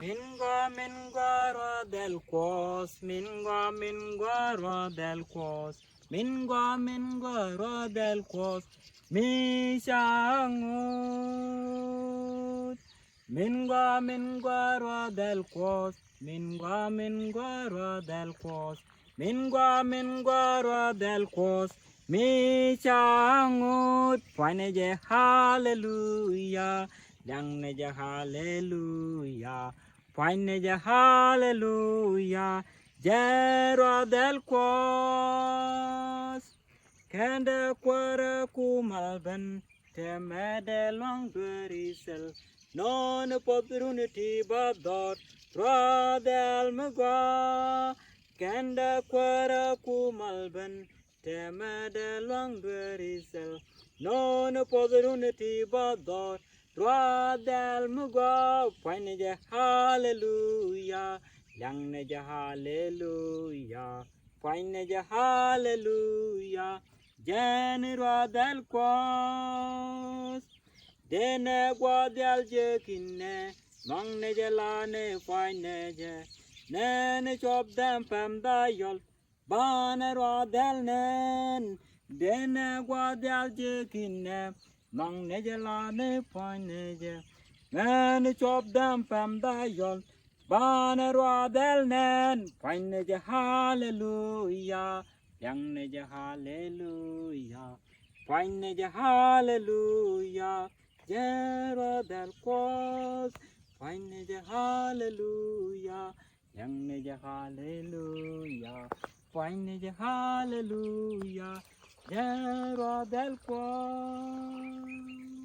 Mingo ruath del kuoth, mingo ruath del kuoth, mingo ruath del kuoth, mi sangut. Mingo ruath del kuoth, mingo ruath del kuoth, mingo ruath del kuoth, mi sangut. Paineje hallelujah, Lienge hallelujah. Paineje hallelujah, Jero del kuoth. Kende kwara kumalban, temede long berisel, non opportunity but dot, del mugwa. Kende kwara kumalban, temede long berisel, non opportunity but dot, del mugwa. Paineje hallelujah, Lienge hallelujah. Paineje hallelujah, Jenera del kuoth. Dene guadial jekine, mangne jelane paineje, nene chop dem pem dayol, banero del nen. Dene guadial jekine, mangne jelane paineje, nene chop dem pem dayol, banero del nen. Paineje hallelujah, Lienge hallelujah. Paineje hallelujah, Jero del kuoth. Paineje hallelujah, Lienge hallelujah. Paineje hallelujah, Jero del kuoth.